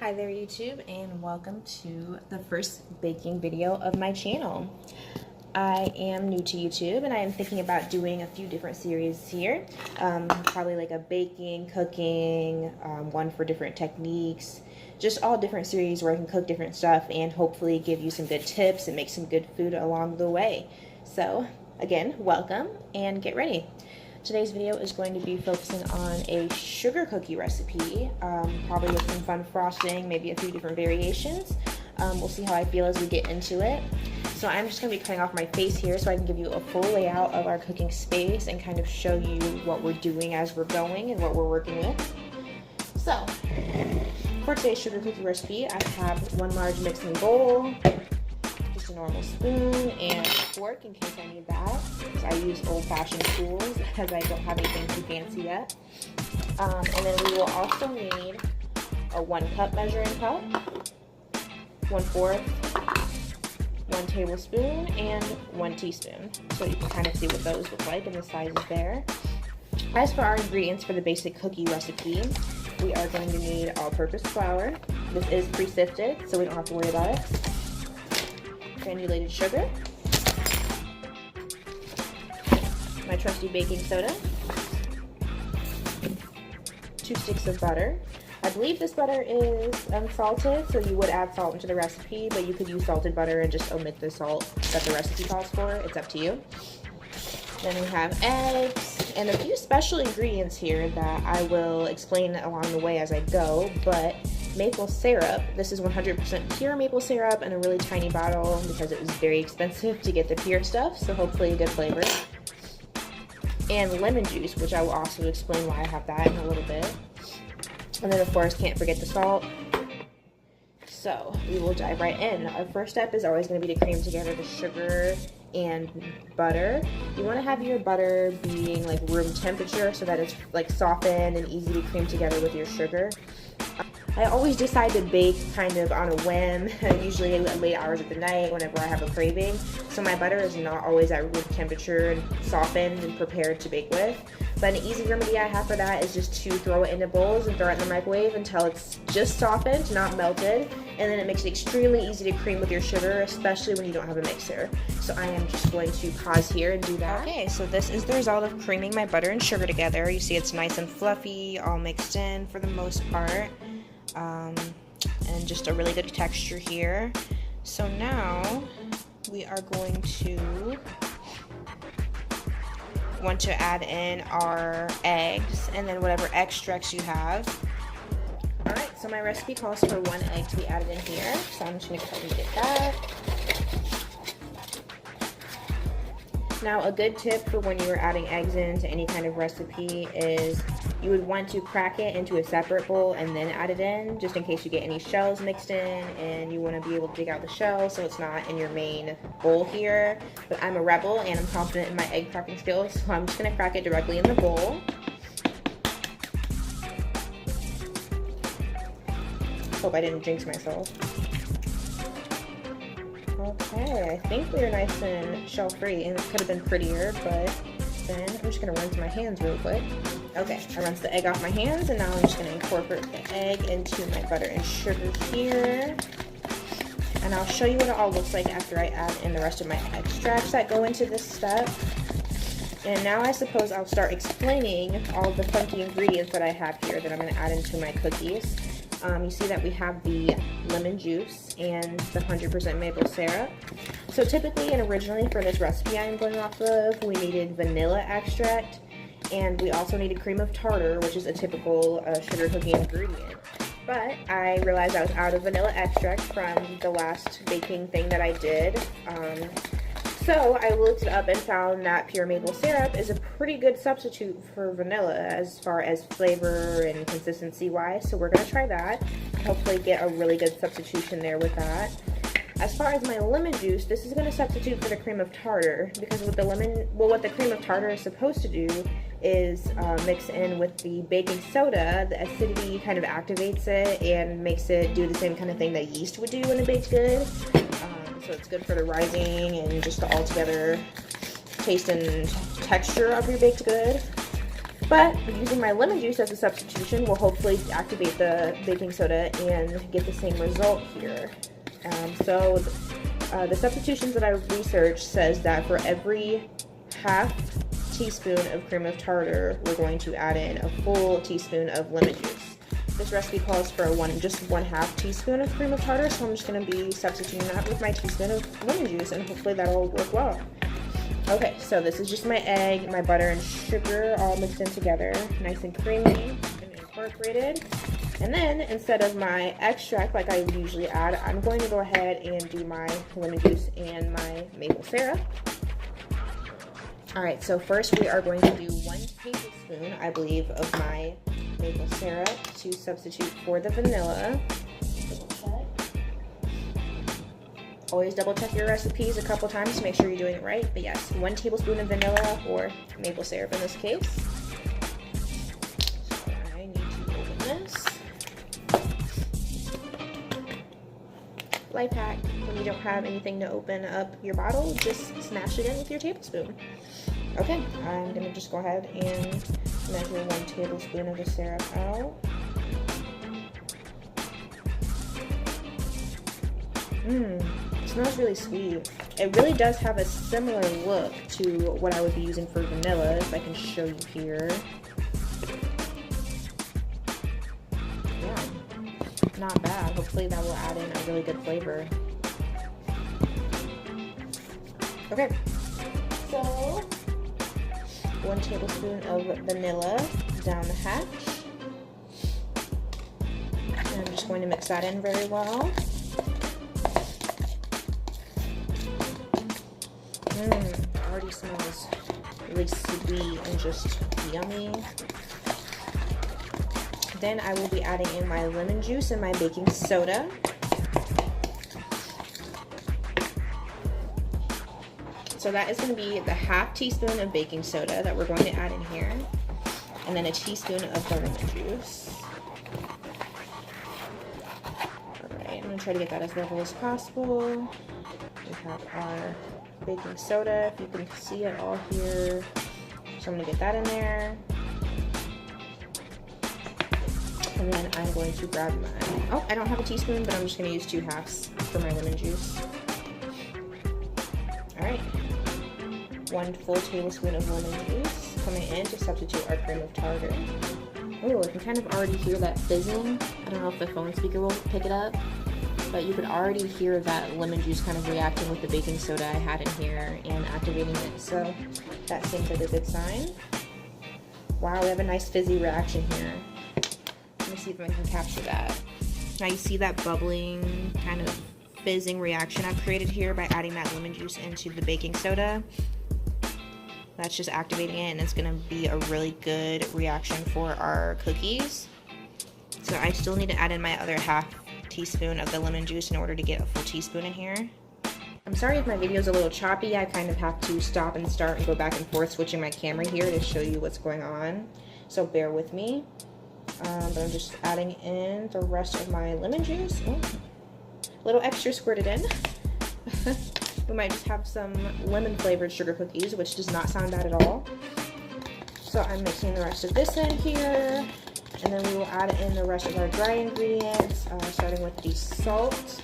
Hi there YouTube, and welcome to the first baking video of my channel. I am new to YouTube and I am thinking about doing a few different series here. Probably like a baking, cooking, one for different techniques, just all different series where I can cook different stuff and hopefully give you some good tips and make some good food along the way. So again, welcome and get ready. Today's video is going to be focusing on a sugar cookie recipe, probably with some fun frosting, maybe a few different variations. We'll see how I feel as we get into it. So I'm just going to be cutting off my face here so I can give you a full layout of our cooking space and kind of show you what we're doing as we're going and what we're working with. So for today's sugar cookie recipe, I have one large mixing bowl, just a normal spoon and a fork in case I need that. I use old-fashioned tools because I don't have anything too fancy yet. And then we will also need a 1 cup measuring cup, 1/4, 1 tablespoon, and 1 teaspoon. So you can kind of see what those look like and the sizes there. As for our ingredients for the basic cookie recipe, we are going to need all-purpose flour. This is pre-sifted, so we don't have to worry about it. Granulated sugar, my trusty baking soda, 2 sticks of butter. I believe this butter is unsalted, so you would add salt into the recipe, but you could use salted butter and just omit the salt that the recipe calls for. It's up to you. Then we have eggs and a few special ingredients here that I will explain along the way as I go, but maple syrup. This is 100% pure maple syrup in a really tiny bottle because it was very expensive to get the pure stuff, so hopefully a good flavor. And lemon juice, which I will also explain why I have that in a little bit. And then of course, can't forget the salt. So we will dive right in. Our first step is always going to be to cream together the sugar and butter. You want to have your butter being like room temperature so that it's like softened and easy to cream together with your sugar. I always decide to bake kind of on a whim, usually at late hours of the night whenever I have a craving. So my butter is not always at room temperature and softened and prepared to bake with. But an easy remedy I have for that is just to throw it into bowls and throw it in the microwave until it's just softened, not melted. And then it makes it extremely easy to cream with your sugar, especially when you don't have a mixer. So I am just going to pause here and do that. Okay, so this is the result of creaming my butter and sugar together. You see it's nice and fluffy, all mixed in for the most part. And just a really good texture here. So now we are going to want to add in our eggs and then whatever extracts you have. Alright, so my recipe calls for 1 egg to be added in here, so I'm just going to go ahead and get that. Now a good tip for when you're adding eggs into any kind of recipe is you would want to crack it into a separate bowl and then add it in, just in case you get any shells mixed in and you want to be able to dig out the shell so it's not in your main bowl here. But I'm a rebel and I'm confident in my egg cracking skills, so I'm just going to crack it directly in the bowl. Hope I didn't jinx myself. Okay, I think we're nice and shell free, and it could have been prettier, but then I'm just going to rinse my hands real quick. Okay, I rinsed the egg off my hands, and now I'm just going to incorporate the egg into my butter and sugar here. And I'll show you what it all looks like after I add in the rest of my extracts that go into this step. And now I suppose I'll start explaining all the funky ingredients that I have here that I'm going to add into my cookies. You see that we have the lemon juice and the 100% maple syrup. So typically and originally for this recipe I'm going off of, we needed vanilla extract, and we also needed cream of tartar, which is a typical sugar cookie ingredient. But I realized I was out of vanilla extract from the last baking thing that I did. So I looked it up and found that pure maple syrup is a pretty good substitute for vanilla as far as flavor and consistency wise. So we're going to try that. Hopefully get a really good substitution there with that. As far as my lemon juice, this is going to substitute for the cream of tartar because with the what the cream of tartar is supposed to do is mix in with the baking soda. The acidity kind of activates it and makes it do the same kind of thing that yeast would do in a baked good. So it's good for the rising and just the altogether taste and texture of your baked good. But using my lemon juice as a substitution will hopefully activate the baking soda and get the same result here. The substitutions that I researched says that for every half teaspoon of cream of tartar, we're going to add in a full teaspoon of lemon juice. This recipe calls for just 1/2 teaspoon of cream of tartar, so I'm just going to be substituting that with my teaspoon of lemon juice, and hopefully that'll work well. Okay, so this is just my egg, my butter, and sugar all mixed in together, nice and creamy and incorporated. And then, instead of my extract like I usually add, I'm going to go ahead and do my lemon juice and my maple syrup. Alright, so first we are going to do 1 tablespoon, I believe, of my maple syrup to substitute for the vanilla. Always double check your recipes a couple times to make sure you're doing it right. But yes, 1 tablespoon of vanilla or maple syrup in this case. So I need to open this. Life hack, when you don't have anything to open up your bottle, just smash it in with your tablespoon. Okay, I'm going to just go ahead and measure 1 tablespoon of the syrup out. It smells really sweet. It really does have a similar look to what I would be using for vanilla, if I can show you here. Yeah, not bad. Hopefully that will add in a really good flavor. Okay, so 1 tablespoon of vanilla down the hatch. And I'm just going to mix that in very well. Already smells really sweet and just yummy. Then I will be adding in my lemon juice and my baking soda. So that is going to be the 1/2 teaspoon of baking soda that we're going to add in here, and then a teaspoon of the lemon juice. Alright, I'm going to try to get that as level as possible. We have our baking soda, if you can see it all here. So I'm going to get that in there. And then I'm going to grab my, oh, I don't have a teaspoon, but I'm just going to use 2 halves for my lemon juice. Alright. 1 full tablespoon of lemon juice coming in to substitute our cream of tartar. Oh, I can kind of already hear that fizzing. I don't know if the phone speaker will pick it up, but you could already hear that lemon juice kind of reacting with the baking soda I had in here and activating it, so that seems like a good sign. Wow, we have a nice fizzy reaction here. Let me see if I can capture that. Now you see that bubbling, kind of fizzing reaction I've created here by adding that lemon juice into the baking soda. That's just activating it, and it's going to be a really good reaction for our cookies. So I still need to add in my other 1/2 teaspoon of the lemon juice in order to get a full teaspoon in here. I'm sorry if my video is a little choppy. I kind of have to stop and start and go back and forth switching my camera here to show you what's going on, so bear with me. But I'm just adding in the rest of my lemon juice. Oh, a little extra squirted in. We might just have some lemon flavored sugar cookies, which does not sound bad at all. So I'm mixing the rest of this in here. And then we will add in the rest of our dry ingredients, starting with the salt.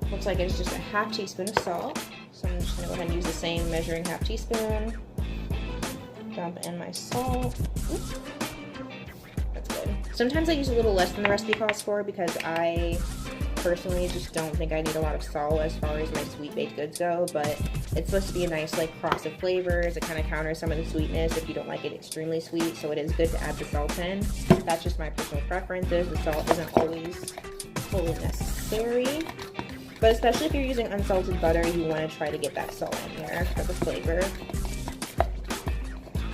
Looks like it's just a 1/2 teaspoon of salt. So I'm just going to go ahead and use the same measuring 1/2 teaspoon. Dump in my salt. Oops. That's good. Sometimes I use a little less than the recipe calls for because I personally just don't think I need a lot of salt as far as my sweet baked goods go, but it's supposed to be a nice like cross of flavors. It kind of counters some of the sweetness if you don't like it extremely sweet, so it is good to add the salt in. That's just my personal preferences. The salt isn't always fully necessary, but especially if you're using unsalted butter, you want to try to get that salt in there for the flavor.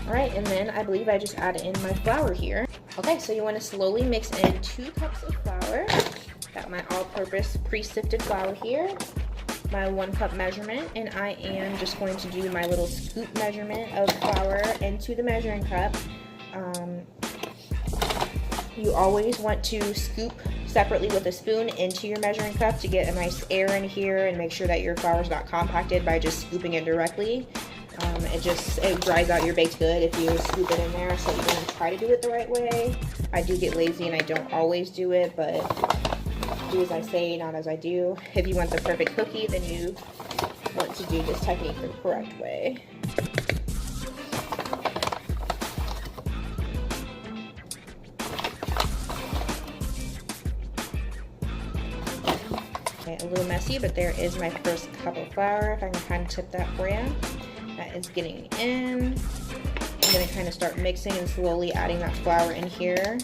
Alright, and then I believe I just add in my flour here. Okay, so you want to slowly mix in 2 cups of flour. Got my all-purpose pre-sifted flour here, my 1 cup measurement, and I am just going to do my little scoop measurement of flour into the measuring cup. You always want to scoop separately with a spoon into your measuring cup to get a nice air in here and make sure that your flour is not compacted by just scooping it directly. It dries out your baked good if you scoop it in there, so you're gonna try to do it the right way. I do get lazy and I don't always do it, but do as I say, not as I do. If you want the perfect cookie, then you want to do this technique the correct way. Okay, a little messy, but there is my first cup of flour. If I can kind of tip that for you. That is getting in. I'm going to kind of start mixing and slowly adding that flour in here.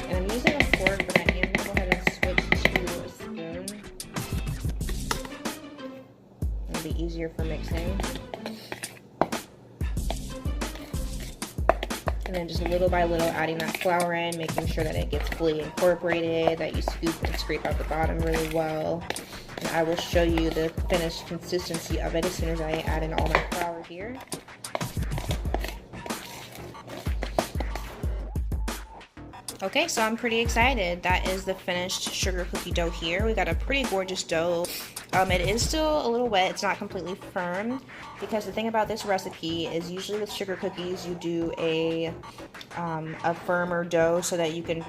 And I'm using a fork, but I am going to go ahead and switch to a spoon. It'll be easier for mixing. And then just little by little adding that flour in, making sure that it gets fully incorporated, that you scoop and scrape out the bottom really well. And I will show you the finished consistency of it as soon as I add in all my flour here. Okay, so I'm pretty excited. That is the finished sugar cookie dough here. We got a pretty gorgeous dough. It is still a little wet. It's not completely firm, because the thing about this recipe is usually with sugar cookies you do a firmer dough so that you can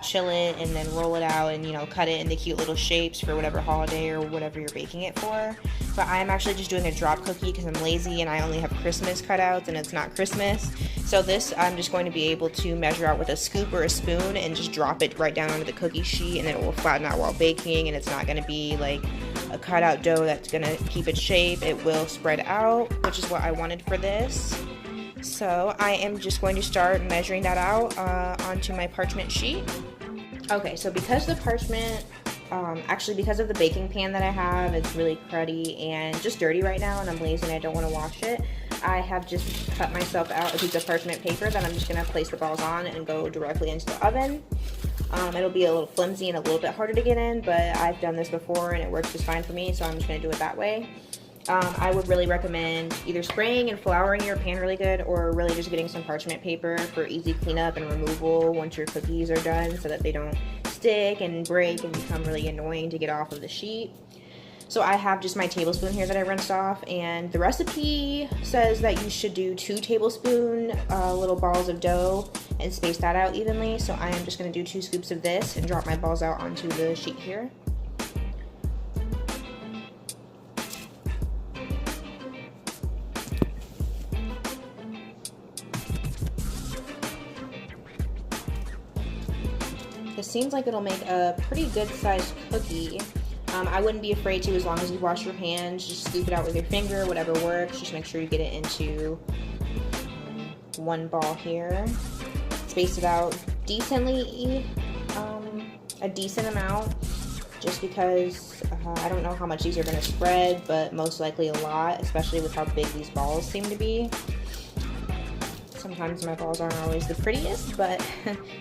chill it and then roll it out and, you know, cut it into cute little shapes for whatever holiday or whatever you're baking it for. But I'm actually just doing a drop cookie because I'm lazy and I only have Christmas cutouts and it's not Christmas. So this I'm just going to be able to measure out with a scoop or a spoon and just drop it right down onto the cookie sheet, and then it will flatten out while baking, and it's not going to be like a cutout dough that's going to keep its shape. It will spread out, which is what I wanted for this. So I am just going to start measuring that out onto my parchment sheet. Okay, so because the parchment, actually because of the baking pan that I have, it's really cruddy and just dirty right now, and I'm lazy and I don't want to wash it. I have just cut myself out a piece of parchment paper that I'm just going to place the balls on and go directly into the oven. It'll be a little flimsy and a little bit harder to get in, but I've done this before and it works just fine for me, so I'm just going to do it that way. I would really recommend either spraying and flouring your pan really good, or really just getting some parchment paper for easy cleanup and removal once your cookies are done, so that they don't stick and break and become really annoying to get off of the sheet. So I have just my tablespoon here that I rinsed off, and the recipe says that you should do 2 tablespoon little balls of dough and space that out evenly. So I am just going to do 2 scoops of this and drop my balls out onto the sheet here. This seems like it'll make a pretty good sized cookie. I wouldn't be afraid to, as long as you wash your hands. Just scoop it out with your finger, whatever works. Just make sure you get it into one ball here. Space it out decently, a decent amount, just because I don't know how much these are going to spread, but most likely a lot, especially with how big these balls seem to be. Sometimes my balls aren't always the prettiest, but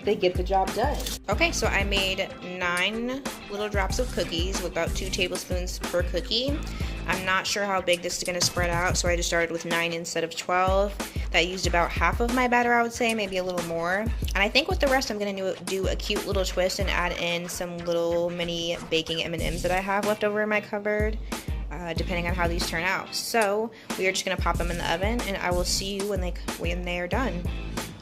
they get the job done. Okay, so I made 9 little drops of cookies with about 2 tablespoons per cookie. I'm not sure how big this is going to spread out, so I just started with 9 instead of 12. That used about half of my batter, I would say, maybe a little more. And I think with the rest, I'm going to do a cute little twist and add in some little mini baking M&Ms that I have left over in my cupboard, depending on how these turn out. So we are just going to pop them in the oven, and I will see you when they are done.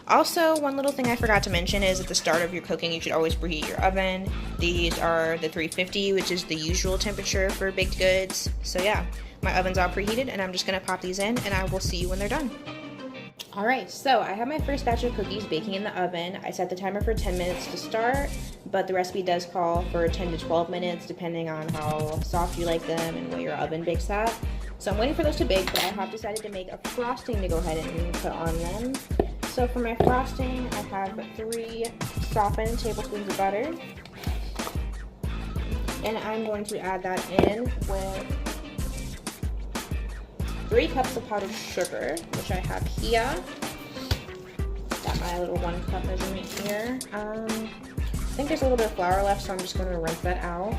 Also, one little thing I forgot to mention is at the start of your cooking, you should always preheat your oven. These are the 350, which is the usual temperature for baked goods. So yeah, my oven's all preheated, and I'm just going to pop these in, and I will see you when they're done. Alright, so I have my first batch of cookies baking in the oven. I set the timer for 10 minutes to start, but the recipe does call for 10 to 12 minutes depending on how soft you like them and what your oven bakes at. So I'm waiting for those to bake, but I have decided to make a frosting to go ahead and put on them. So for my frosting, I have 3 softened tablespoons of butter, and I'm going to add that in with 3 cups of powdered sugar, which I have here. Got my little 1 cup measurement here. I think there's a little bit of flour left, so I'm just going to rinse that out.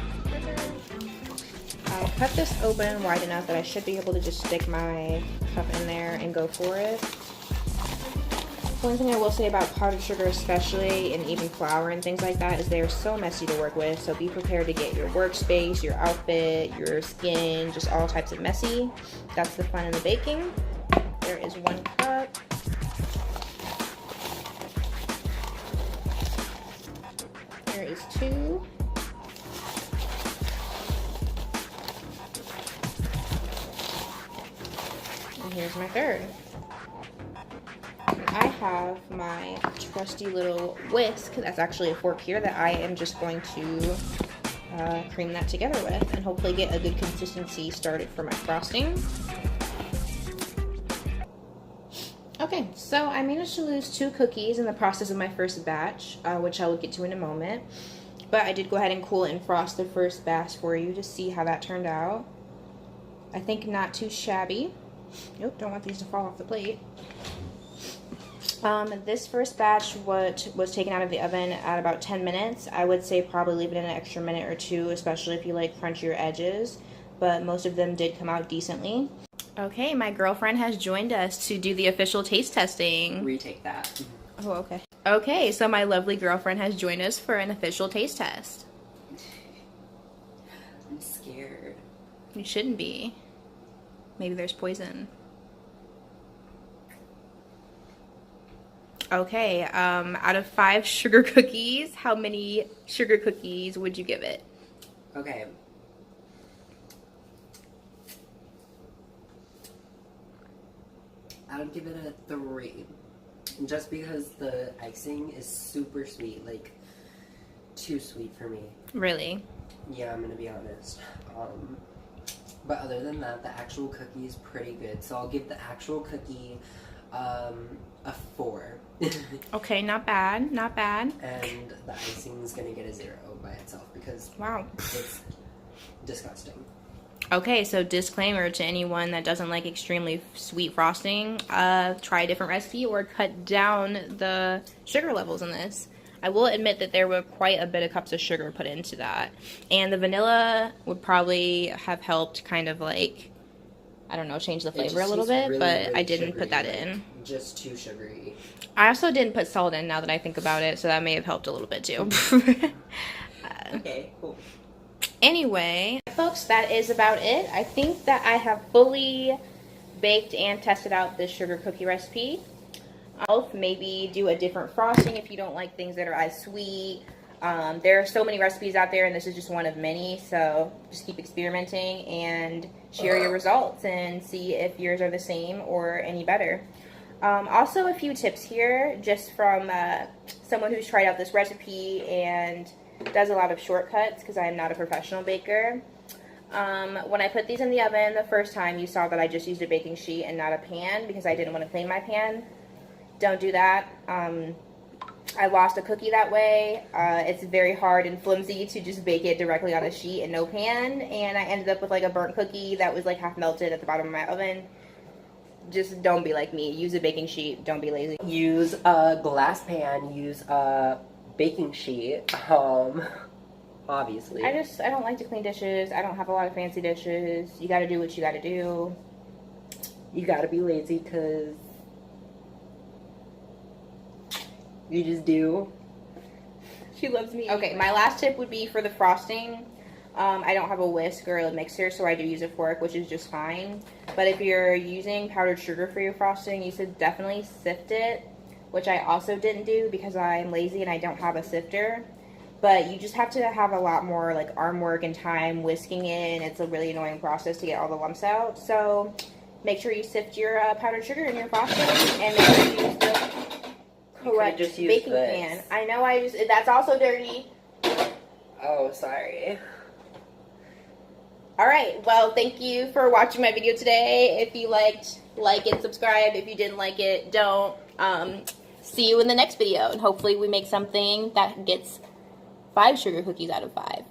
I cut this open wide enough that I should be able to just stick my cup in there and go for it. One thing I will say about powdered sugar especially, and even flour and things like that, is they are so messy to work with. So be prepared to get your workspace, your outfit, your skin, just all types of messy. That's the fun in the baking. There is 1 cup. There is 2. And here's my 3rd. I have my trusty little whisk. That's actually a fork here that I am just going to cream that together with and hopefully get a good consistency started for my frosting. Okay, so I managed to lose 2 cookies in the process of my first batch, which I will get to in a moment. But I did go ahead and cool and frost the first batch for you to see how that turned out. I think not too shabby. Nope, don't want these to fall off the plate. This first batch was taken out of the oven at about 10 minutes. I would say probably leave it in an extra minute or 2, especially if you like crunchier edges, but most of them did come out decently. Okay, my girlfriend has joined us to do the official taste testing. Retake that. Oh, okay. Okay, so my lovely girlfriend has joined us for an official taste test. I'm scared. You shouldn't be. Maybe there's poison. Okay, out of 5 sugar cookies, how many sugar cookies would you give it? Okay. I would give it a 3. Just because the icing is super sweet, like, too sweet for me. Really? Yeah, I'm gonna be honest. But other than that, the actual cookie is pretty good. So I'll give the actual cookie a 4. Okay, not bad, not bad. And the icing's gonna get a 0 by itself because wow, it's disgusting. Okay, so disclaimer to anyone that doesn't like extremely sweet frosting, try a different recipe or cut down the sugar levels in this. I will admit that there were quite a bit of cups of sugar put into that. And the vanilla would probably have helped kind of like, I don't know, change the flavor a little bit, really, but really I didn't put that in. Just too sugary. I also didn't put salt in now that I think about it, so that may have helped a little bit too. Okay, cool. Anyway, folks, that is about it. I think that I have fully baked and tested out this sugar cookie recipe. I'll maybe do a different frosting if you don't like things that are as sweet. There are so many recipes out there, and this is just one of many, so just keep experimenting and share your results and see if yours are the same or any better. Also, a few tips here, just from someone who's tried out this recipe and does a lot of shortcuts, because I am not a professional baker. When I put these in the oven the first time, you saw that I just used a baking sheet and not a pan because I didn't want to clean my pan. Don't do that. I lost a cookie that way. It's very hard and flimsy to just bake it directly on a sheet and no pan, and I ended up with like a burnt cookie that was like half melted at the bottom of my oven. Just don't be like me. Use a baking sheet. Don't be lazy. Use a glass pan. Use a baking sheet. Obviously. I don't like to clean dishes. I don't have a lot of fancy dishes. You gotta do what you gotta do. You gotta be lazy because you just do. She loves me. Okay, my last tip would be for the frosting. I don't have a whisk or a mixer, so I do use a fork, which is just fine. But if you're using powdered sugar for your frosting, you should definitely sift it, which I also didn't do because I'm lazy and I don't have a sifter. But you just have to have a lot more like arm work and time whisking it, and it's a really annoying process to get all the lumps out. So make sure you sift your powdered sugar in your frosting, and make sure you use the correct baking pan. I know that's also dirty. Oh, sorry. Alright, well, thank you for watching my video today. If you liked, like and subscribe. If you didn't like it, don't. See you in the next video, and hopefully we make something that gets 5 sugar cookies out of 5.